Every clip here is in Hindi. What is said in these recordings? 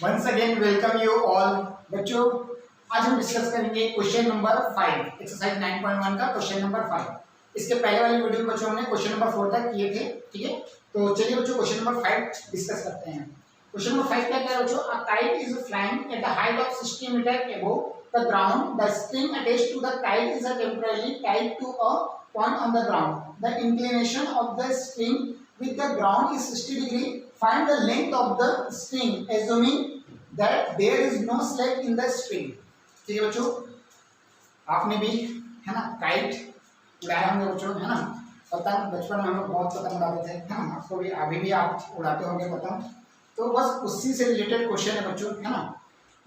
Once again welcome you all. बच्चों, आज हम डिस्कस करेंगे क्वेश्चन नंबर 5, एक्सरसाइज 9.1 का क्वेश्चन नंबर 5। इसके पहले वाली वीडियो में बच्चों हमने क्वेश्चन नंबर 4 तक किए थे, ठीक है। तो चलिए बच्चों क्वेश्चन नंबर 5 डिस्कस करते हैं। क्वेश्चन नंबर 5 क्या कह रहा है बच्चों? A kite is flying at the height of 60 metre above the ground. The string attached to the kite is temporarily tied to a point on the ground. The inclination of the string with the ground is 60 degree. Find the length of the string assuming that there is no slack in the string. ठीक है बच्चों, आपने भी है ना काइट उड़ाया होंगे बच्चों, है ना। पतंग बचपन में हम लोग बहुत पतंग उड़ाते थे, है ना। आपको भी अभी भी आप उड़ाते होंगे पतंग। तो बस उसी से रिलेटेड क्वेश्चन है बच्चों, है ना।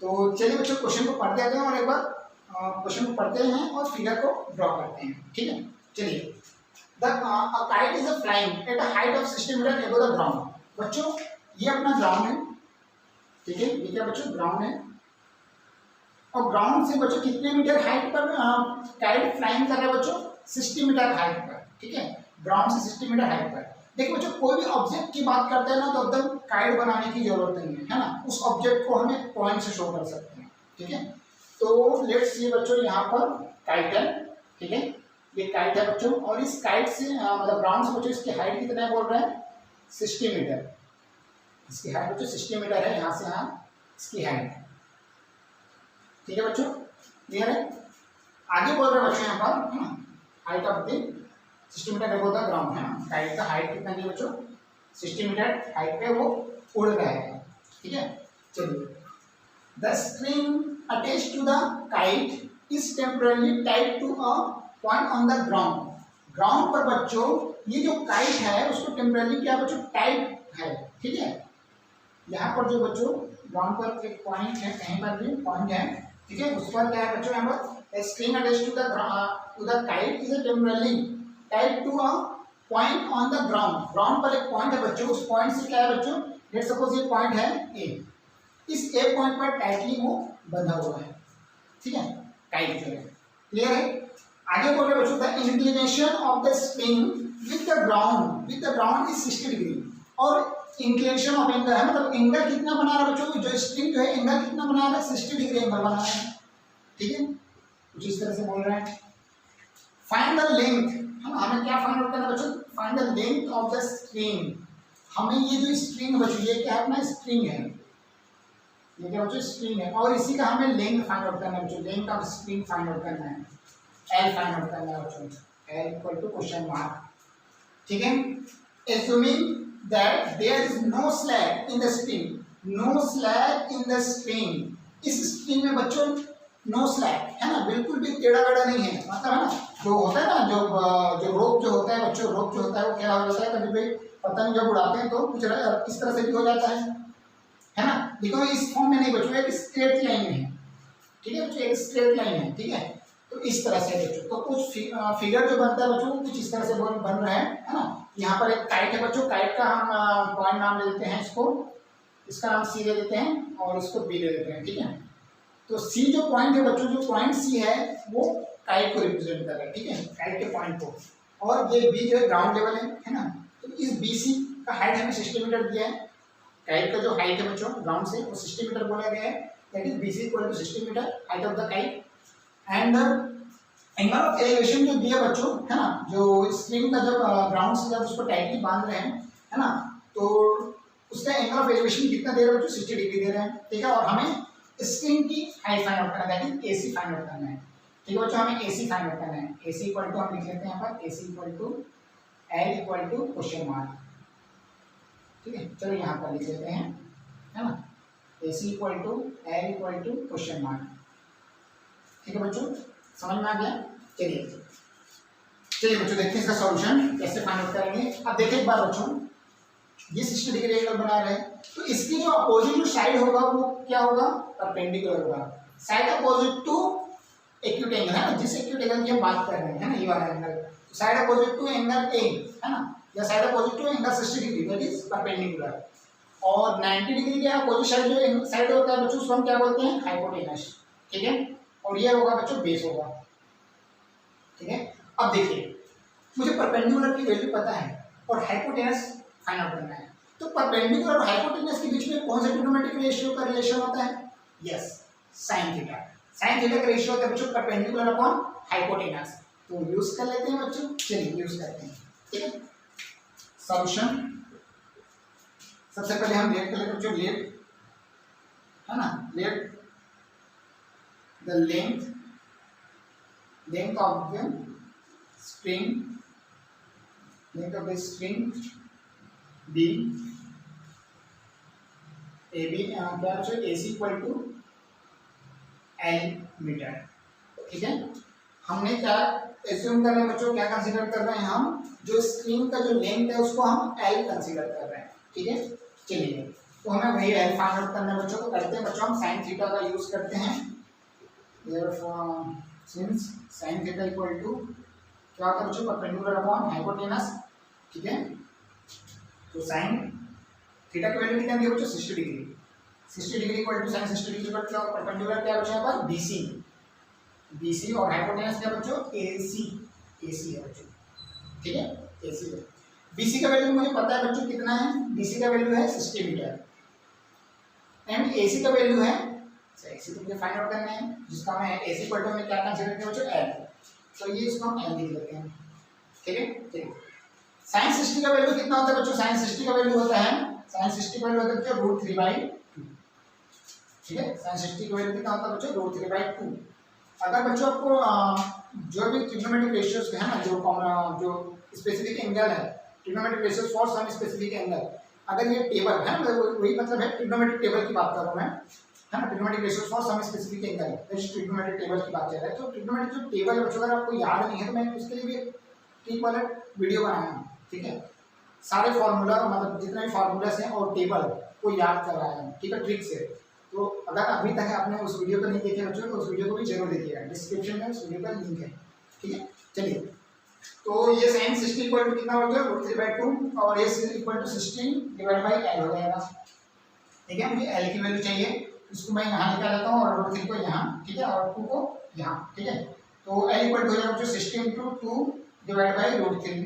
तो चलिए बच्चों क्वेश्चन को पढ़ते आते हैं और एक बार क्वेश्चन को पढ़ते हैं और फिगर को ड्रॉ करते हैं, ठीक है। चलिए, a kite is flying at a height of 60 metre above the ground। बच्चों ये अपना ग्राउंड है, ठीक है। ये क्या बच्चों? ग्राउंड है। और ग्राउंड से बच्चों कितने मीटर हाइट पर काइट फ्लाइंग कर रहा है बच्चों? 60 मीटर हाइट पर, ठीक है। ग्राउंड से 60 मीटर हाइट पर। देखिए बच्चों, कोई भी ऑब्जेक्ट की बात करते हैं ना तो एकदम काइट बनाने की जरूरत नहीं है ना। उस ऑब्जेक्ट को हमें पॉइंट से शो कर सकते हैं, ठीक है। तो लेट्स सी बच्चों, यहाँ पर काइट है, ठीक है। ये काइट है बच्चों, और इस काइट से मतलब ग्राउंड से बच्चों इसकी हाइट कितना है बोल रहे हैं? 60 मीटर। इसकी हाइट बच्चों 60 मीटर है, यहाँ से यहाँ इसकी हाइट, ठीक है बच्चों। क्लियर है? आगे बोल रहे हैं बच्चों यहाँ पर, है ना, height of the 60 metre above the ground, है ना। काइट का हाइट कितना है बच्चों? 60 मीटर हाइट पे वो उड़ रहा है, ठीक है। चलिए, the string attached to the kite is temporarily tied to a point on the ground. Ground पर बच्चों ये जो काइट है उसको टेम्परेली क्या बच्चों? टाइट है, ठीक है। यहाँ पर जो बच्चों ग्राउंड पर एक पॉइंट है, कहीं पर भी पॉइंट है, ठीक है। उस पर क्या है बच्चों? यहाँ पर string attached to the kite is temporarily tied to a point on the ground. Ground पर एक पॉइंट है बच्चों, उस पॉइंट से क्या है बच्चों? लेट्स सपोज ये पॉइंट है ए। इस ए पॉइंट पर टाइटली वो बंधा हुआ है, ठीक है, काइट जो है। क्लियर है? आगे बोल रहे बच्चों, the inclination of the string with the ground is 60 degree. और इंक्लिनेशन ऑफ एंगल है, मतलब एंगल कितना बना रहा है बच्चों? जो स्ट्रिंग जो है एंगल कितना बना रहा है? 60 डिग्री एंगल बना रहा है, ठीक है। कुछ इस तरह से बोल रहे हैं। फाइंड द लेंथ, हमें क्या फाइंड आउट करना है बच्चों? Find the length of the string. हमें ये जो स्ट्रिंग बच्चों, ये क्या है? अपना स्ट्रिंग है, ये क्या बच्चों? स्ट्रिंग है। और इसी का हमें लेंथ फाइंड आउट करना है बच्चों। Length of string find out करना है, एल फाइंड आउट करना है बच्चों। L equal to question mark, ठीक है। assuming that there is no slack in the string, no slack in the string। इस स्ट्रिंग में बच्चों नो स्लैक है ना, बिल्कुल भी टेढ़ा बेढ़ा नहीं है। मतलब है ना, जो होता है ना, जो रोप जो होता है बच्चों, रोप जो होता है वो क्या हो जाता है? कभी भी पतंग जब उड़ाते हैं तो कुछ इस तरह से भी हो जाता है ना। देखो इस फॉर्म में नहीं बच्चों, एक स्ट्रेट लाइन में है, ठीक है बच्चों, एक स्ट्रेट लाइन है, ठीक है। तो इस तरह से बच्चों, तो कुछ फिगर जो बनता है बच्चों कुछ इस तरह से बन रहा है ना। यहाँ पर एक काइट है बच्चों, काइट का हम पॉइंट नाम ले देते हैं इसको, इसका नाम सी ले देते हैं और इसको बी ले देते हैं, ठीक है। तो सी जो पॉइंट है बच्चों, जो पॉइंट सी है वो काइट को रिप्रेजेंट कर रहा है, ठीक है, काइट के पॉइंट को। और ये बी जो है ग्राउंड लेवल है ना। तो इस बी सी का हाइट हमें 60 मीटर दिया है। काइट का जो हाइट है बच्चों ग्राउंड से वो 60 मीटर बोला गया है, that is B C equal to 60 metre height of the kite. And angle of elevation जो दिया बच्चों, है ना, जो स्ट्रिंग का जब ग्राउंड से जब उसको टाइटली बांध रहे हैं, है ना, तो उसका एंगल ऑफ एलिवेशन कितना दे रहे हैं बच्चों? 60 डिग्री दे रहे हैं, ठीक है। और हमें स्ट्रिंग की हाइट फाइंड आउट करना है, that is AC find out करना है, ठीक है बच्चों। हमें एसी फाइंड आउट करना है। एसी इक्वल टू हम लिख लेते हैं यहाँ पर, AC equal to L equal to question mark, ठीक है। चलो यहाँ पर लिख लेते हैं, है ना, AC equal to L equal to question mark, ठीक है बच्चों। समझ में आ गया? चलिए बच्चों देखते हैं इसका सॉल्यूशन कैसे फाइंड आउट करेंगे। अब देखिए एक बार बच्चों, ये 60 डिग्री एंगल बना रहे हैं, तो इसकी जो अपोजिट जो साइड होगा वो क्या होगा? परपेंडिकुलर होगा। Side opposite to acute angle, है ना, जिस एक्यूट एंगल की हम बात कर रहे हैं, है ना, ये वाला angle. Side opposite to angle A, है ना, या side opposite to angle 60 degree, that is perpendicular. और 90 डिग्री के अपोजिट साइड जो साइड होता है बच्चों उसको हम क्या बोलते हैं? हाइपोटेनस, ठीक है। और ये होगा बच्चों बेस होगा, ठीक है। अब देखिए, मुझे परपेंडिकुलर की वैल्यू पता है और हाइपोटेनस फाइंड आउट करना है। तो परपेंडिकुलर और हाइपोटेन्यूस के बीच में कौन सा ट्रिग्नोमेट्रिक रेशियो का रिलेशन होता है? Yes, sine theta. Sine theta का रेशियो होता है बच्चों परपेंडिकुलर अपॉन हाइपोटेन्यूस। तो यूज कर लेते हैं बच्चों, चलिए यूज करते हैं। ठीक है, सॉल्यूशन सबसे पहले हम लेट कर लेते हैं बच्चों, लेट है ना, let the length of the string, length of the string B AB क्या बच्चों, AC equal to L metre. ठीक है, हमने क्या एज्यूम कर रहे हैं बच्चों, क्या कंसीडर कर रहे हैं हम, जो स्ट्रिंग का जो लेंथ है उसको हम L कंसीडर कर रहे हैं। ठीक है, चलिए तो हमें वही L फाइंड आउट करना है बच्चों। तो करते हैं बच्चों, हम साइन थीटा का यूज करते हैं। Since sine theta equal to क्या होता है बच्चों, परपेंडिकुलर अपॉन हाइपोटेनस। ठीक है, तो साइन थीटा की वैल्यू कितनी है बच्चों, 60 degree. 60 degree equal to sine 60 degree पर क्या परपेंडिकुलर क्या बच्चों यहाँ पर, BC। BC और हाइपोटेनस क्या बच्चों, AC। AC है बच्चों। ठीक है, AC है। BC का वैल्यू मुझे पता है बच्चों कितना है, BC का वैल्यू है 60 मीटर एंड AC का वैल्यू है, AC तो मुझे फाइंड आउट करना है, जिसका मैं AC इक्वल टू में क्या कंसीडर किया बच्चों, L। तो ये इसको हम L लिख लेते हैं। ठीक है, चलिए साइन 60 का वैल्यू कितना होता है बच्चों, साइन 60 का वैल्यू होता है, साइन 60 का वैल्यू होता है बच्चों √3/2। ठीक है, साइन 60 का वैल्यू कितना होता है बच्चों, √3/2। अगर बच्चों आपको जो भी ट्रिग्नोमेट्रिक रेशियोज है ना, जो स्पेसिफिक एंगल है, trigonometric ratios for some specific angle, अगर ये टेबल है ना, वही मतलब है ट्रिग्नोमेट्रिक टेबल की बात कर रहा हूं मैं, है ना, trigonometric ratios for some specific angle, trigonometric table की बात कर रहे हैं। तो ट्रिग्नोमेट्रिक जो टेबल है बच्चों, अगर आपको याद नहीं है तो मैं उसके लिए भी ठीक वाला वीडियो बनाया हूं। ठीक है, सारे फार्मूला मतलब जितने भी फार्मूलास हैं और टेबल को याद कर रहा है, ठीक है, ट्रिक से। तो अगर अभी तक आपने उस वीडियो को नहीं देखे बच्चों, तो उस वीडियो को भी जरूर देखिएगा, डिस्क्रिप्शन में उस वीडियो का लिंक है। ठीक है, चलिए तो ये साइन 60 इक्वल टू कितना हो गया, √3/2 और ये equal to 60 divide by L हो जाएगा। ठीक है, मुझे L की वैल्यू चाहिए, इसको मैं यहाँ निकाल लेता हूँ और √3 को यहाँ, ठीक है, और 2 को यहाँ। ठीक है, तो L इक्वल टू हो जाएगा 60 × 2 डिवाइड बाई √3।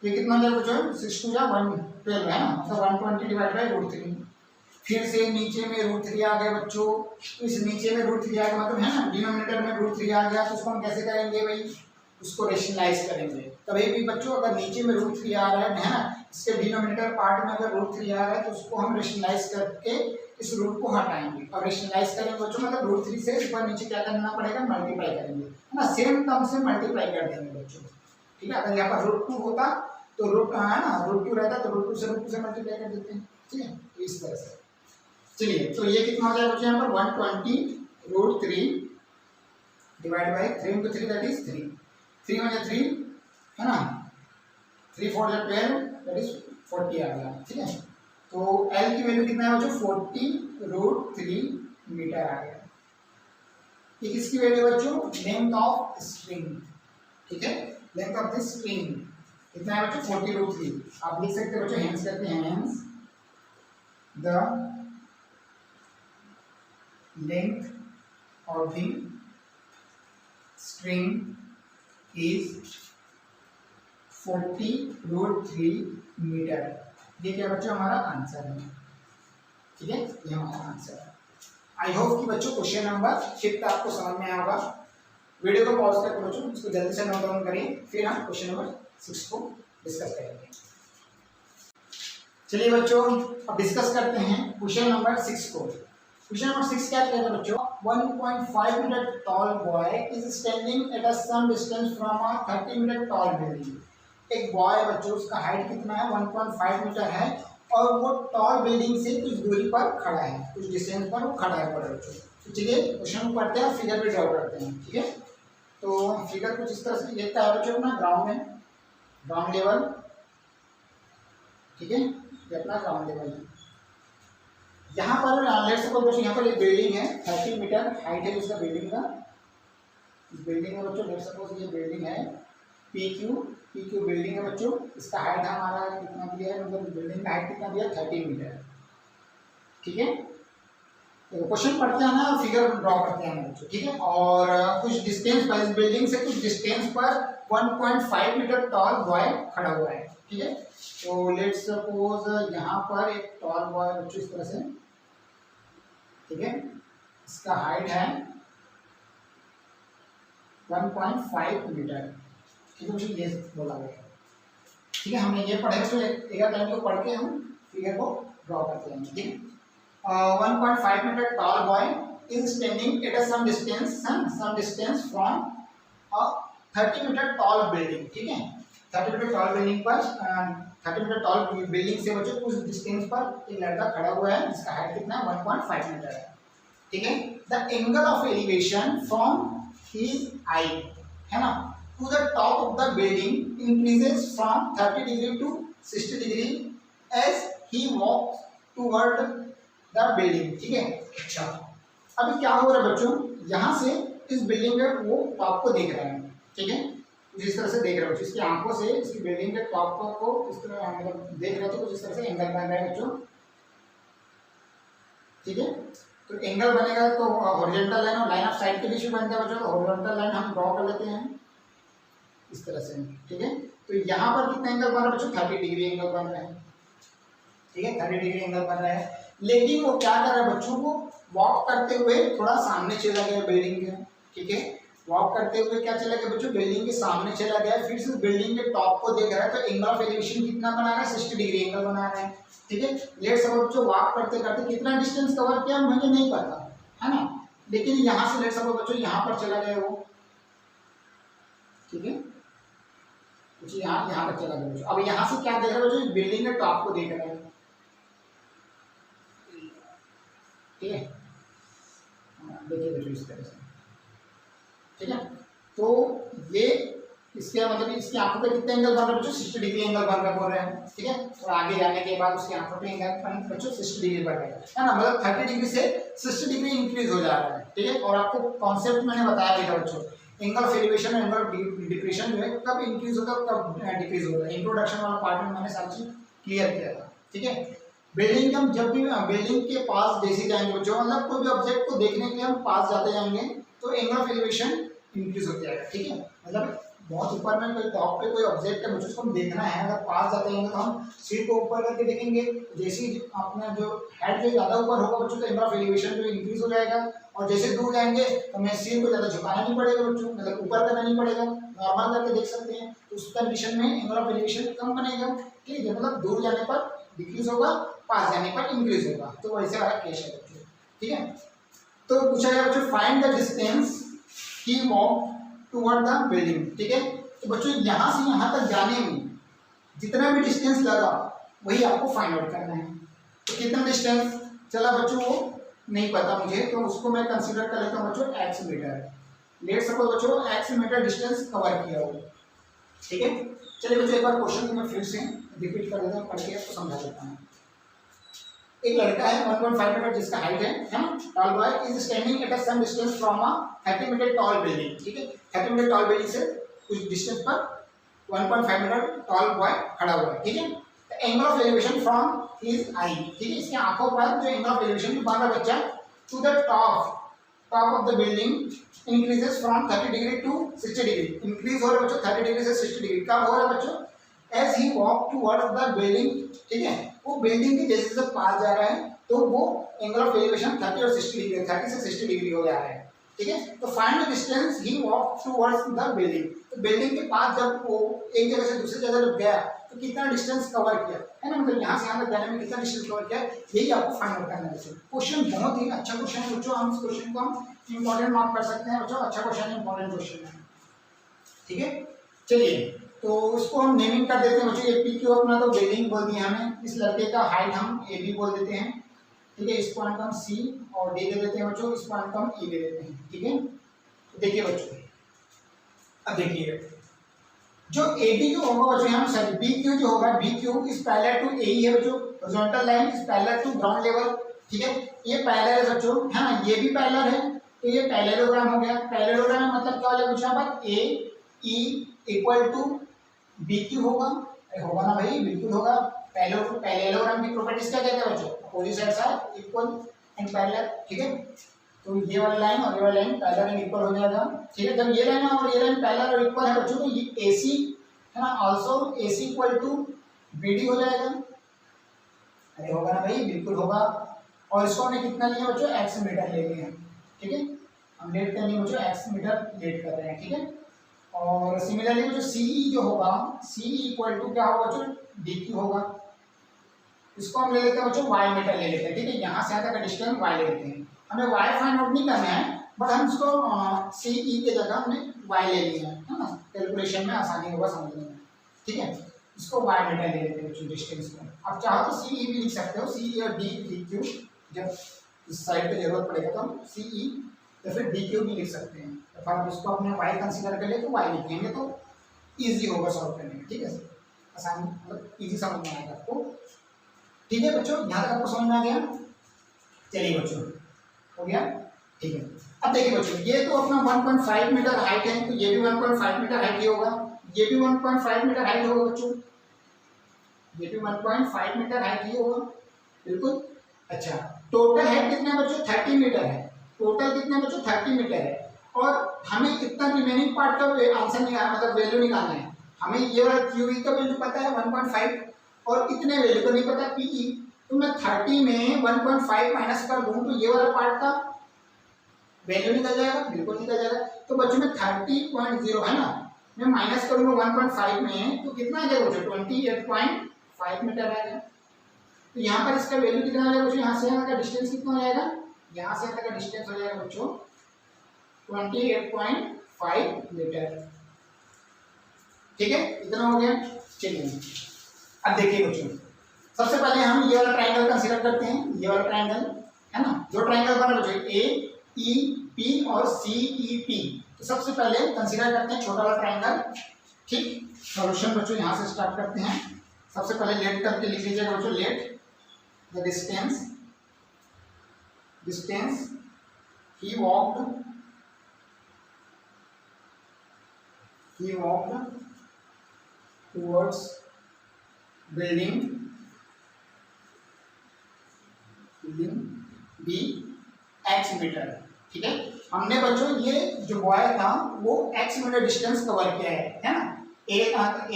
ये कितना हो जाएगा बच्चों, 6 2 112 है ना, मतलब 120 डिवाइड बाई √3। फिर से नीचे में √3 आ गया बच्चों, इस नीचे में √3 आ गया, मतलब है ना डिनोमिनेटर में √3 आ गया, तो उसको हम कैसे करेंगे भाई, उसको रेशनलाइज करेंगे। कभी भी बच्चों अगर नीचे में √3 आ रहा है ना, इसके डिनोमिनेटर पार्ट में अगर √3 आ रहा है, तो उसको हम रेशनलाइज करके इस रूट को हटाएंगे और रेशनलाइज करेंगे बच्चों, मतलब √3 से ऊपर नीचे क्या करना पड़ेगा, मल्टीप्लाई करेंगे, है ना, सेम टर्म से मल्टीप्लाई कर देंगे बच्चों। ठीक है, अगर यहाँ पर √2 होता तो रूट है ना, √2 रहता तो √2 से मल्टीप्लाई कर देते हैं। ठीक है, इस तरह से। चलिए तो ये कितना हो जाएगा बच्चों, यहाँ पर 120 √3 डिवाइड बाई 3 × 3 दैट इज 3, 3 × 3 है ना, 3 4 12 दैट इज 40 आ गया। ठीक है, तो L की वैल्यू कितना है बच्चों, 40 √3 मीटर आ गया। ये किसकी वैल्यू बच्चों, लेंथ ऑफ स्ट्रिंग। ठीक है, लेंथ ऑफ द स्ट्रिंग कितना है बच्चों, 40 √3। आप लिख सकते हैं बच्चों, हेंस करते हैं, hence the length of the string is 40 √3 metre. ये क्या बच्चों हमारा आंसर है। ठीक है, ये हमारा आंसर है। आई होप कि बच्चों क्वेश्चन नंबर 5 आपको समझ में आया होगा। वीडियो को पॉज करके बच्चों इसको जल्दी से नोट डाउन करिए, फिर हम क्वेश्चन नंबर 6 को डिस्कस करेंगे। चलिए बच्चों अब डिस्कस करते हैं क्वेश्चन नंबर 6 को। क्वेश्चन नंबर 6 क्या कहता है बच्चों, 1.5 metre tall boy is standing at a some distance from a 30 metre tall building. एक बॉय बच्चों, उसका हाइट कितना है, 1.5 मीटर है और वो टॉल बिल्डिंग से कुछ दूरी पर खड़ा है, कुछ डिस्टेंस पर वो खड़ा है बच्चों। तो चलिए क्वेश्चन को पढ़ते हैं, फिगर भी ड्रॉ करते हैं। ठीक है, तो फिगर कुछ इस तरह से देखता है बच्चों, अपना ग्राउंड में, ग्राउंड लेवल। ठीक है, ये अपना ग्राउंड लेवल है। यहाँ पर लेट्स सपोज बच्चों यहाँ पर एक बिल्डिंग है, 30 मीटर हाइट है उसका बिल्डिंग का। इस बिल्डिंग में बच्चों लेट्स सपोज ये बिल्डिंग है, PQ बिल्डिंग है बच्चों। इसका हाइट हमारा कितना दिया है, मतलब बिल्डिंग का हाइट कितना दिया है, 30 मीटर। ठीक है, तो क्वेश्चन पढ़ते आना और फिगर ड्रॉ करते आना बच्चों, ठीक है। और कुछ डिस्टेंस पर, इस बिल्डिंग से कुछ डिस्टेंस पर 1.5 मीटर टॉल बॉय खड़ा हुआ है, ठीक है। तो लेट्स सपोज यहाँ पर एक टॉल बॉय बच्चों इस तरह से, ठीक है, इसका हाइट है 1.5 मीटर, ठीक है बच्चों, ये बोला गया, ठीक है। हमने ये पढ़े बच्चों, एक लाइन को पढ़ के हम फिगर को ड्रॉ करते हैं, ठीक है। 1.5 meter tall boy is standing at some distance from a 30 meter tall building, ठीक है। 30 meter tall building पर 30 meter tall building से बच्चों कुछ डिस्टेंस पर एक लड़का खड़ा हुआ है जिसका हाइट कितना है 1.5 मीटर है, ठीक है। The angle of elevation from his eye, है ना, to the top of the building increases from 30 degree to 60 degree as he walks toward the building, ठीक है। अच्छा, अभी क्या हो रहा है बच्चों, यहाँ से इस बिल्डिंग के वो टॉप को देख रहे हैं, ठीक है, जिस तरह से देख रहे हो बच्चों, इसकी आंखों से इसकी बिल्डिंग के टॉप को इस तरह मतलब देख रहे हो, तो कुछ इस तरह से एंगल बन रहा है बच्चों, ठीक है। तो एंगल बनेगा तो हॉरिजॉन्टल लाइन और लाइन ऑफ साइट के बीच में बनता है बच्चों, तो हॉरिजॉन्टल लाइन हम ड्रॉ कर लेते हैं इस तरह से, ठीक है। तो यहाँ पर कितना एंगल बन रहा है बच्चों, 30 डिग्री एंगल बन रहा है, ठीक है, 30 डिग्री एंगल बन रहा है। लेकिन वो क्या कर रहा है बच्चों, को वॉक करते हुए थोड़ा सामने चला गया बिल्डिंग के, ठीक है, वॉक करते हुए क्या चला गया बच्चों, बिल्डिंग के सामने चला गया, फिर से बिल्डिंग के टॉप को देख रहा है, तो एंगल ऑफ एलिवेशन कितना बना रहा है, 60 डिग्री एंगल बना रहा है, ठीक है। लेट्स सपोज बच्चों वॉक करते करते कितना डिस्टेंस कवर किया मुझे नहीं पता, है ना, लेकिन यहाँ से लेट्स सपोज बच्चों यहाँ पर चला गया वो, ठीक है, कुछ यहाँ पर चला गया बच्चों। अब यहाँ से क्या देख रहा है बच्चों, बिल्डिंग के टॉप को देख रहा है, ठीक है, देखिए बच्चों इस तरह से, ठीक है। तो ये इसके मतलब इसकी आंखों पे कितने एंगल बन रहा है बच्चों, 60 डिग्री एंगल बन रहा बोल रहे हैं, ठीक है। और आगे जाने के बाद उसकी आंखों पे एंगल बच्चों 60 डिग्री बढ़ रहा है ना, मतलब 30 डिग्री से 60 डिग्री इंक्रीज हो जा रहा है, ठीक है। और आपको कॉन्सेप्ट मैंने बताया भी था बच्चों, एंगल ऑफ एलिवेशन और एंगल ऑफ डिप्रेशन जो है कब इंक्रीज होगा कब डिक्रीज होगा, इंट्रोडक्शन वाला पार्ट में मैंने सारी चीज क्लियर किया था, ठीक है। बिल्डिंग हम जब भी बिल्डिंग के पास जैसे जाएंगे बच्चों, मतलब कोई भी ऑब्जेक्ट को देखने के लिए हम पास जाते जाएंगे तो एंगल ऑफ एलिवेशन इंक्रीज होता जाएगा, ठीक है। मतलब बहुत ऊपर में कोई टॉप पे कोई ऑब्जेक्ट है बच्चों, उसको हम देखना है, अगर पास जाते जाएंगे तो हम सीट को ऊपर करके देखेंगे, जैसे ही अपना जो हेड जो ज़्यादा ऊपर होगा बच्चों तो एंगल ऑफ एलिवेशन जो इंक्रीज हो जाएगा, और जैसे दूर जाएंगे तो हमें सीट को ज़्यादा झुकाना नहीं पड़ेगा बच्चों, मतलब ऊपर करना नहीं पड़ेगा, नॉर्मल करके देख सकते हैं, तो उस कंडीशन में एंगल ऑफ एलिवेशन कम बनेगा, ठीक है, मतलब दूर जाने पर डिक्रीज होगा, पास जाने पर इंक्रीज होगा, तो वैसे वाला केस है बच्चों, ठीक है। तो पूछा गया बच्चों find the distance he walk toward the building, ठीक है। तो बच्चों यहाँ से यहाँ तक जाने में जितना भी डिस्टेंस लगा वही आपको फाइंड आउट करना है। तो कितना डिस्टेंस चला बच्चों वो नहीं पता मुझे, तो उसको मैं कंसीडर कर लेता हूँ बच्चों x मीटर, लेट सपोज बच्चों x मीटर डिस्टेंस कवर किया हो, ठीक है। चलिए बच्चों एक बार क्वेश्चन को मैं फिर से रिपीट कर देता हूँ, पढ़ के आपको समझा देता हूँ। एक लड़का है 1.5 मीटर जिसका हाइट है ना, tall boy is standing at some distance from a 30 metre tall building, ठीक है, 30 मीटर टॉल बिल्डिंग से कुछ डिस्टेंस पर 1.5 मीटर टॉल बॉय खड़ा हुआ है, ठीक है। The angle of elevation from his eye, ठीक है, इसकी आंखों पर जो एंगल ऑफ एलिवेशन बन रहा बच्चा to the top of the building increases from 30 degree to 60 degree, increase हो रहा है बच्चों 30 डिग्री से 60 डिग्री, कब हो रहा है बच्चों, as he walk towards the building, ठीक है, वो बिल्डिंग के जैसे जैसे पास जा रहा है तो वो एंगल ऑफ एलिवेशन 30 और 60 डिग्री 30 से 60 डिग्री हो जा रहा है, ठीक है। तो find the distance he walk towards the building, तो बिल्डिंग के पास जब वो एक जगह से दूसरी जगह जब गया तो कितना डिस्टेंस कवर किया है ना, मतलब यहाँ से यहाँ तक जाने में कितना डिस्टेंस कवर किया, यही आपको फाइंड आउट करना है। क्वेश्चन बहुत ही अच्छा क्वेश्चन है बच्चों, हम इस क्वेश्चन को हम इंपॉर्टेंट मार्क कर सकते हैं बच्चों, अच्छा क्वेश्चन है, इंपॉर्टेंट क्वेश्चन है, ठीक है। चलिए तो उसको हम नेमिंग कर देते हैं बच्चों, ए पी क्यू अपना तो बिल्डिंग बोल दिया हमें, इस लड़के का हाइट हम ए बी बोल देते हैं, ठीक है, इस पॉइंट को हम सी और डी दे देते हैं बच्चों, इस पॉइंट को हम ई दे देते हैं, ठीक है। तो देखिए बच्चों अब देखिए जो ए बी जो होगा बच्चों हम सॉरी बी क्यू जो होगा, B Q is parallel to A ही है बच्चों, horizontal line is parallel to ground level, ठीक है, ये पैरेलल है बच्चों, है ना, ये भी पैरेलल है, तो ये पैरेललोग्राम हो गया। पैरेललोग्राम में मतलब क्या हो गया बच्चों, यहाँ पर A E equal to B Q होगा, होगा ना भाई, बिल्कुल होगा। पैरेललोग्राम की प्रॉपर्टीज क्या कहते हैं बच्चों, opposite sides are equal, and parallel, ठीक है। तो ये वाली लाइन और ये वाली लाइन पैरेलल एंड इक्वल हो जाएगा, ठीक है। जब ये लाइन और ये लाइन पैरेलल और इक्वल है बच्चों, तो ये AC है ना, also AC equal to BD हो जाएगा। अरे होगा ना भाई, बिल्कुल होगा। और इसको हमने कितना लिया बच्चों, x मीटर ले लिए हैं, ठीक है। हम लेट करने में बच्चों x मीटर लेट कर रहे हैं, ठीक है। और सिमिलरली जो CE जो होगा, CE इक्वल टू क्या होगा बच्चों, DQ होगा। इसको हम ले लेते हैं बच्चों y मीटर ले लेते हैं, ठीक है। यहाँ से यहाँ तक का डिस्टेंस y ले लेते हैं। हमें y फाइंड आउट नहीं करना है, बट हम इसको CE के जगह हमने y ले लिया है ना, कैलकुलेशन में आसानी होगा समझने में, ठीक है। इसको y मीटर ले लेते हैं बच्चों डिस्टेंस को। अब चाहो तो CE भी लिख सकते हो, CE और DQ, जब इस साइड पे जरूरत पड़ेगा तो हम CE या फिर DQ भी लिख सकते हैं। तो हम इसको अपने y कंसीडर कर ले तो y लिखेंगे तो इजी होगा सॉल्व करने में, ठीक है। आसान मतलब इजी समझ में आएगा आपको, ठीक है बच्चों। यहाँ तक आपको समझ में आ गया? चलिए बच्चों, हो गया, ठीक है। अब देखिए बच्चों, ये तो अपना 1.5 मीटर हाइट है, तो ये भी 1.5 मीटर हाइट ही होगा, ये भी 1.5 मीटर हाइट होगा बच्चों, ये भी 1.5 मीटर हाइट ही होगा, बिल्कुल। अच्छा, टोटल हाइट कितना है बच्चों, 30 मीटर है। टोटल कितना बच्चों, 30 मीटर है। और हमें इतना रिमेनिंग पार्ट का आंसर निकालना, मतलब वैल्यू निकालना है। हमें ये वाला QE का वैल्यू पता है 1.5, और इतने वैल्यू को नहीं पता PE। तो मैं 30 में 1.5 माइनस कर दूं तो ये वाला पार्ट का वैल्यू निकल जाएगा, बिल्कुल निकल जाएगा। तो बच्चों में 30.0 है ना, मैं माइनस करूंगा 1.5 में तो कितना आ जाएगा बच्चों, 28.5 मीटर आएगा। तो यहाँ पर इसका वैल्यू कितना आ जाएगा बच्चों, यहाँ से यहाँ का डिस्टेंस कितना हो जाएगा, यहाँ से यहाँ का डिस्टेंस हो जाएगा बच्चों 28.5 मीटर, ठीक है। इतना हो गया। चलिए अब देखिए बच्चों, सबसे पहले हम ये वाला ट्राइंगल कंसीडर करते हैं। ये वाला ट्राइंगल है ना, जो ट्राइंगल बना बच्चों AEP और CEP। तो सबसे पहले कंसीडर करते हैं छोटा वाला ट्राइंगल, ठीक। सॉल्यूशन बच्चों यहाँ से स्टार्ट करते हैं। सबसे पहले लेट करके लिख लीजिएगा बच्चों, let the distance he walked towards building B x metre, ठीक है। हमने बच्चों ये जो बॉय था वो x मीटर डिस्टेंस कवर किया है ना, A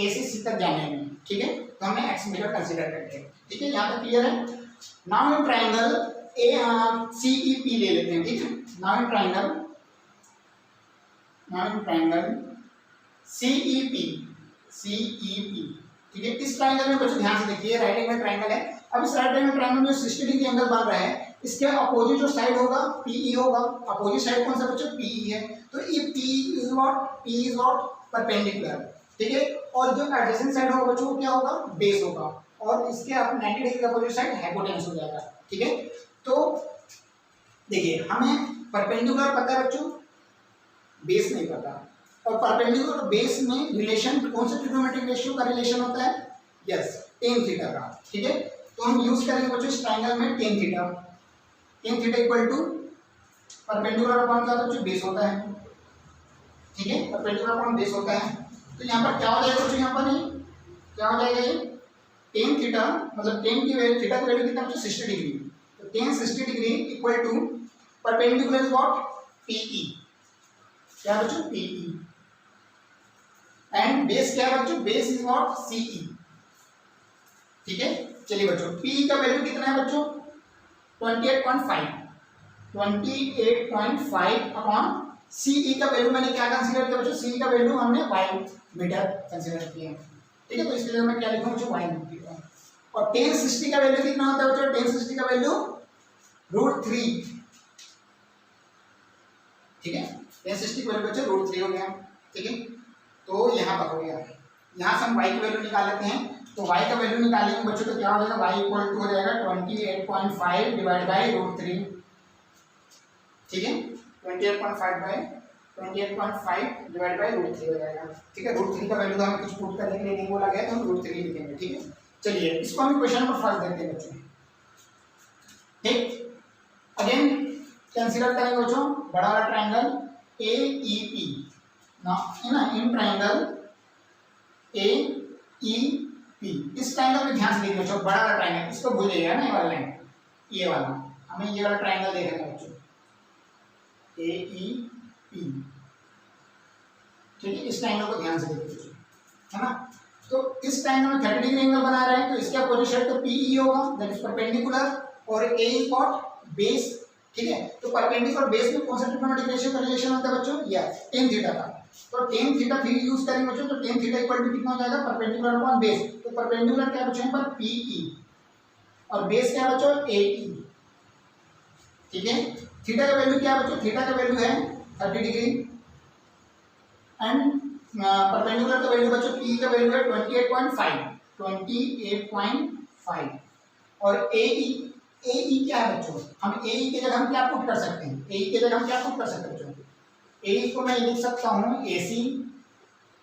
से C तक जाने में, ठीक है। तो हमने x मीटर कंसीडर करते हैं, ठीक है। यहाँ तक क्लियर है। नाउ इन ट्राइंगल CEP ले लेते हैं, ठीक है। नाउ इन ट्राइंगल CEP, ठीक है। इस ट्राइंगल में बच्चों ध्यान से देखिए, राइट एंगल ट्राइंगल है। अब इस राइट एंगल ट्राइंगल में 60 डिग्री एंगल बन रहा है, इसके अपोजिट जो साइड होगा PE होगा। अपोजिट साइड कौन सा बच्चों, PE है। तो ये PE इज व्हाट परपेंडिकुलर, ठीक है। और जो एडजेसेंट साइड होगा बच्चों वो क्या होगा, बेस होगा। और इसके 90 डिग्री अपोजिट साइड हाइपोटेन्यूस हो जाएगा, ठीक है। तो देखिए, हमें परपेंडिकुलर पता है बच्चों, बेस नहीं पता। और परपेंडिकुलर और बेस में रिलेशन कौन सा ट्रिग्नोमेट्रिक रेशियो का रिलेशन होता है, यस, tan थीटा का, ठीक है। तो हम यूज करेंगे बच्चों इस ट्रायंगल में tan theta equal to perpendicular upon क्या बच्चों, बेस होता है, ठीक है। परपेंडिकुलर अपॉन बेस होता है। तो यहाँ पर क्या हो जाएगा बच्चों, यहाँ पर नहीं क्या हो जाएगा, ये tan थीटा मतलब tan की वैल्यू, थीटा की वैल्यू कितना बच्चों, 60 डिग्री। तो tan 60 degree equal to perpendicular is what, PE, क्या बच्चों, PE। एंड बेस क्या है बच्चों, बेस इज व्हाट, CE, ठीक है। चलिए बच्चों, PE का वैल्यू कितना है बच्चों, 28.5 अपॉन CE का वैल्यू मैंने क्या कंसीडर किया बच्चों, CE का वैल्यू हमने y मीटर कंसीडर किया, ठीक है। तो इसके लिए मैं क्या लिखूं बच्चों, y मीटर। और tan 60 का वैल्यू कितना होता है बच्चों, tan 60 का वैल्यू √3, ठीक है। tan 60 का वैल्यू बच्चों √3 हो गया, ठीक है। तो यहाँ पर हो गया। यहाँ से हम y की वैल्यू निकाल लेते हैं। तो y का वैल्यू निकालेंगे बच्चों तो क्या हो जाएगा, y इक्वल टू हो जाएगा 28.5 डिवाइड बाई √3, ठीक है। 28.5 डिवाइड बाई √3 हो जाएगा, ठीक है। √3 का वैल्यू तो हमें कुछ पुट करने के लिए नहीं बोला गया, तो हम √3 लिखेंगे, ठीक है। चलिए इसको हम क्वेश्चन नंबर 1 देखते हैं बच्चों, ठीक। अगेन कंसीडर करेंगे बच्चों बड़ा वाला ट्रायंगल AEP ना, इन ट्रायंगल AEP। इस ट्रायंगल में ध्यान से देखिए बच्चों, बड़ा वाला ट्रायंगल, इसको भूल जाइएगा ना, ये वाला लाइन, ये वाला हमें ये वाला ट्राइंगल देखना है बच्चों, AEP, ठीक है। इस ट्राइंगल को ध्यान से देखिए, है ना। तो इस ट्राइंगल में 30 डिग्री एंगल बना रहे हैं, तो इसके अपोजिट साइड तो PE होगा, दैट इज परपेंडिकुलर, और A इज व्हाट, बेस, ठीक है। तो परपेंडिकुलर बेस में कौन सा ट्रिग्नोमेट्रिक रेशियो का रिलेशन होता है बच्चों, यस, tan थीटा का। तो tan थीटा 3 यूज करेंगे बच्चों, तो tan थीटा इक्वल टू कितना हो जाएगा, परपेंडिकुलर अपॉन बेस। तो परपेंडिकुलर क्या है बच्चों पर PE, और बेस क्या है बच्चों, AE, ठीक है। थीटा का वैल्यू क्या है बच्चों, थीटा का वैल्यू है 30 डिग्री, एंड परपेंडिकुलर का वैल्यू बच्चों PE का वैल्यू है 28.5, और AE क्या है बच्चों, हम AE की जगह हम क्या पुट कर सकते हैं, AE की जगह हम क्या पुट कर सकते हैं बच्चों, AE को मैं लिख सकता हूँ AC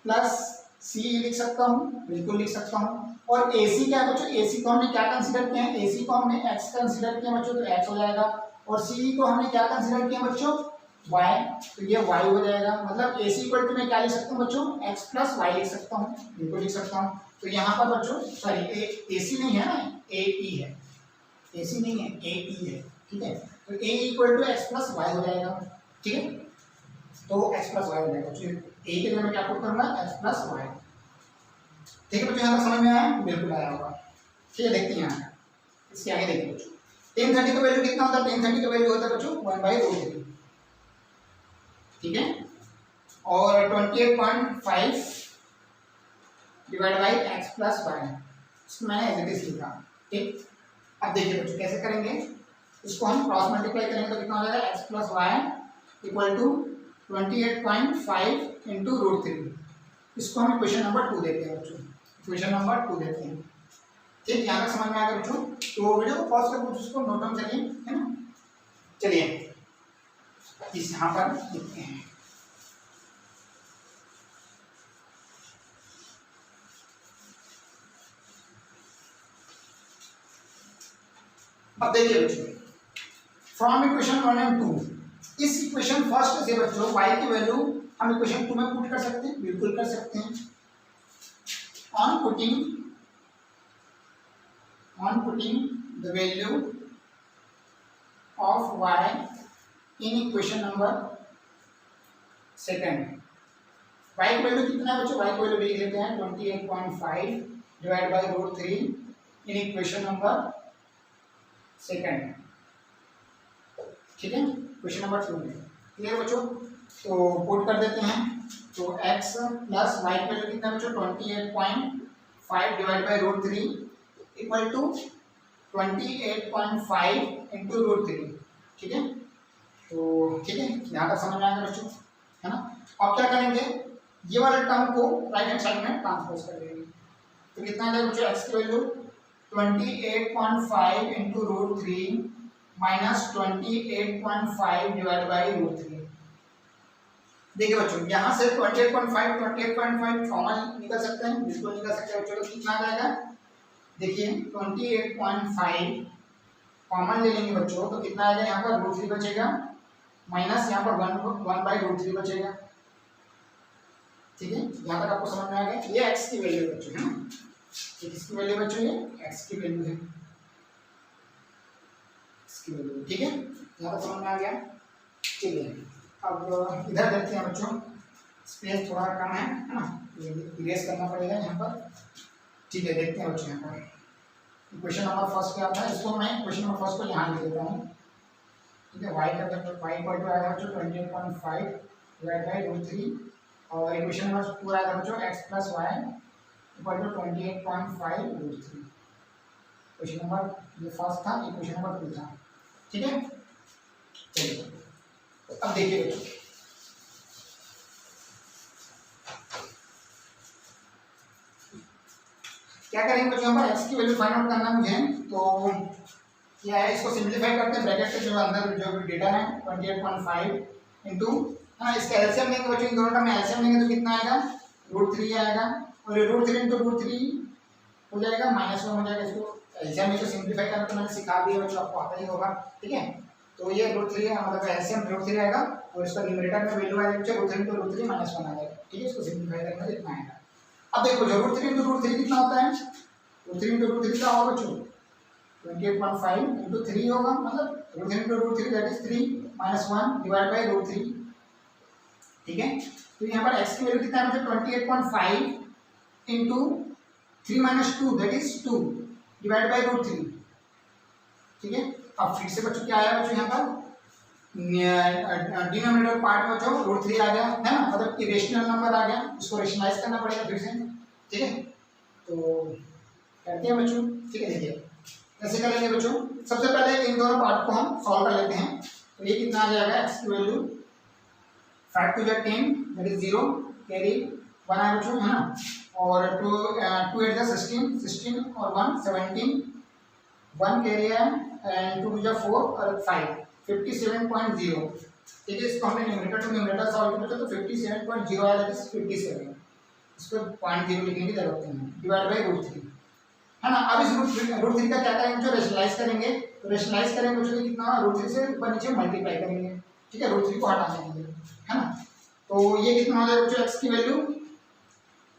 प्लस CE लिख सकता हूँ, बिल्कुल लिख सकता हूँ। और AC क्या है बच्चों, AC को हमने क्या कंसीडर किया है, AC को हमने x कंसीडर किया बच्चों, तो x हो जाएगा, और CE को हमने क्या कंसीडर किया बच्चों, y, तो ये y हो जाएगा। मतलब AC इक्वल टू मैं क्या लिख सकता हूँ बच्चों, x प्लस y लिख सकता हूँ, बिल्कुल लिख सकता हूँ। तो यहाँ पर बच्चों सॉरी AC नहीं है ना, AE है, AC नहीं है, AE है, ठीक है। तो A equal to x plus y हो जाएगा, ठीक है। तो x प्लस वाई हो जाएगा बच्चों, A के जगह में क्या पुट करूँगा, x प्लस वाई, ठीक है बच्चों। यहाँ तक समझ में आया, बिल्कुल आया होगा, ठीक है। देखते हैं यहाँ इसके आगे देखिए बच्चों, tan 30 का वैल्यू कितना होता है, tan 30 का वैल्यू होता है बच्चों 1/√3, ठीक है। और 28.5 divide by x plus y, इसको मैंने एज इट इज लिखा, ठीक। अब देखिए बच्चों कैसे करेंगे, इसको हम क्रॉस मल्टीप्लाई करेंगे तो कितना हो जाएगा, x plus y equal to 28.5 into √3। इसको हम इक्वेशन नंबर 2 देते हैं बच्चों, इक्वेशन नंबर 2 देते हैं, ठीक। यहाँ तक समझ में आ गया बच्चों, तो वीडियो को पॉज कर कुछ उसको नोट डाउन करिए, है ना। चलिए इस यहाँ पर लिखते हैं, अब देखिए बच्चों, फ्रॉम इक्वेशन 1 एंड 2, इस इक्वेशन फर्स्ट से बच्चों y की वैल्यू हम इक्वेशन 2 में पुट कर सकते हैं, बिल्कुल कर सकते हैं। On putting the value of y in equation number second, y की वैल्यू कितना है बच्चों, y की वैल्यू लिख लेते हैं 28.5 divide by √3 in equation number second, ठीक है। क्वेश्चन नंबर 2 में क्लियर बच्चों, तो पुट कर देते हैं। तो x प्लस वाई की वैल्यू कितना बच्चों, 28.5 divide by √3 equal to 28.5 into √3, ठीक है। तो ठीक है, यहाँ तक समझ में आएगा बच्चों, है ना। अब क्या करेंगे, ये वाले टर्म को राइट हैंड साइड में ट्रांसपोज कर देंगे, तो कितना आ जाएगा बच्चों, x की value 28.5 into √3 minus 28.5 divide by √3। देखिए बच्चों यहाँ से 28.5 कॉमन निकल सकते हैं, बिल्कुल निकल सकते हैं बच्चों। तो कितना आ जाएगा, देखिए 28.5 कॉमन ले लेंगे बच्चों, तो कितना आ जाएगा, यहाँ पर √3 बचेगा, माइनस यहाँ पर 1/√3 बचेगा, ठीक है। यहाँ तक आपको समझ में आ गया, ये x की वैल्यू बच्चों है ना, किसकी वैल्यू बच्चों, ये x की वैल्यू है, इसकी वैल्यू, ठीक है। यहाँ तक समझ में आ गया। चलिए अब इधर देखते हैं बच्चों, स्पेस थोड़ा कम है ना, इरेज करना पड़ेगा यहाँ पर, ठीक है। देखते हैं बच्चों यहाँ पर क्वेश्चन नंबर फर्स्ट क्या था, इसको मैं क्वेश्चन नंबर फर्स्ट को यहाँ लिख देता हूँ, ठीक है। y का y इक्वल टू आएगा बच्चों 28.5 डिवाइड बाई √3, और इक्वेशन नंबर 2 आएगा बच्चों x plus y equal to 28.5 √3। Question number ये फर्स्ट था, ये क्वेश्चन नंबर 2 था, ठीक है। चलिए अब देखिए बच्चों, क्या करेंगे बच्चों, यहाँ पर x की वैल्यू फाइंड आउट करना मुझे, तो क्या है, इसको सिंप्लीफाई करते हैं, ब्रैकेट के जो अंदर जो भी डेटा है 28.5 इंटू, हाँ इसका एलसीएम लेंगे बच्चों, इन दोनों का में एलसीएम लेंगे तो कितना आएगा, √3 आएगा, और ये √3 इंटू √3 हो जाएगा, -1 हो जाएगा। इसको एलसीएम लेके सिंप्लीफाई करना तो मैंने सिखा दिया बच्चों, आपको आता ही होगा, ठीक है। तो ये √3 है, मतलब एलसीएम √3 आएगा, और इसका न्यूमरेटर में वैल्यू आएगा बच्चों √3 इंटू √3 -1 आ जाएगा, ठीक है। इसको सिंप्लीफाई करना इतना आएगा। अब देखो जो √3 इंटू √3 कितना होता है, √3 इंटू √3 क्या होगा बच्चों, 28.5 इंटू 3 होगा, मतलब root three into root three that is 3 minus 1 divide by root three. ठीक है, तो यहाँ पर x की वैल्यू कितना है, 28.5 into 3 minus 2 that is 2 divide by root three. ठीक है, अब फिर से बच्चों क्या आया बच्चों, यहाँ पर डिनोमिनेटर पार्ट में जो रूट थ्री आ गया है ना, मतलब इरेशनल नंबर आ गया, उसको रेशनलाइज करना पड़ेगा फिर से। ठीक है, तो करते हैं बच्चों। ठीक है, देखिए कैसे करेंगे बच्चों। सबसे पहले इन दोनों पार्ट को हम सॉल्व कर लेते हैं। तो ये कितना आ जाएगा, x की value 5 to 10 that is 0 carry 1 आया बच्चों, है ना, और 2 8 16 और 1 17 1 कैरी है एंड 2 टू 4 और 5 57.0। ठीक है, इसको हमने न्यूमरेटर टू न्यूमरेटर सॉल्व किया तो 57.0 आया दैट इज 57। इसको 0.0 लिखने की जरूरत नहीं है, डिवाइड बाई रूट थ्री, है ना। अब इस रूट थ्री का क्या करेंगे, जो रेशनलाइज करेंगे, तो रेशनलाइज करेंगे बच्चों कितना, रूट थ्री से ऊपर नीचे मल्टीप्लाई करेंगे। ठीक है, रूट थ्री को हटाने के लिए, है ना। तो ये कितना हो जाएगा बच्चों, x की value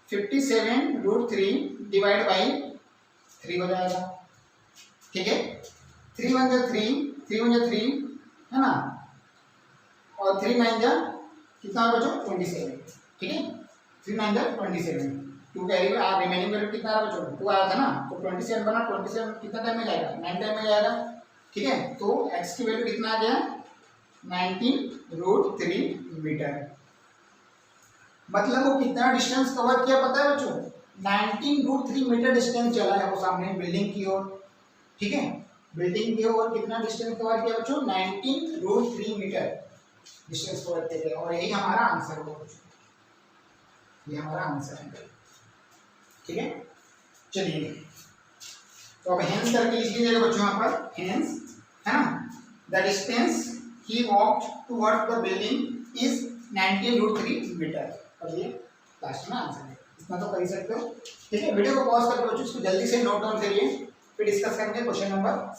57 root three divide by 3 हो जाएगा। ठीक है, 3 1 जा 3 है ना, और 3 9 जा कितना होगा बच्चों 27। ठीक है, 3 9 जा 27, 2 कैरी रिमेनिंग वैल्यू कितना है बच्चों 2 आया था ना, तो 27 बना, 27 कितना टाइम में जाएगा 9 टाइम में जाएगा। ठीक है, तो x की वैल्यू कितना आ गया 19 रूट 3 मीटर। मतलब वो कितना डिस्टेंस कवर किया पता है बच्चों, 19 रूट 3 मीटर डिस्टेंस चला है वो सामने बिल्डिंग की ओर। ठीक है, बिल्डिंग की ओर कितना डिस्टेंस कवर किया बच्चों, 19 रूट 3 मीटर डिस्टेंस कवर किया, और यही हमारा आंसर होगा बच्चों, ये हमारा आंसर है। ठीक है, चलिए तो अब हेंस करके लिख लीजिएगा बच्चों, यहाँ पर हेंस, है ना, the distance he walked towards the building is 19 root 3 metre. और ये लास्ट में आंसर है, इतना तो कर ही सकते हो। ठीक है, वीडियो को पॉज करके बच्चों इसको जल्दी से नोट डाउन करिए, फिर डिस्कस करेंगे क्वेश्चन नंबर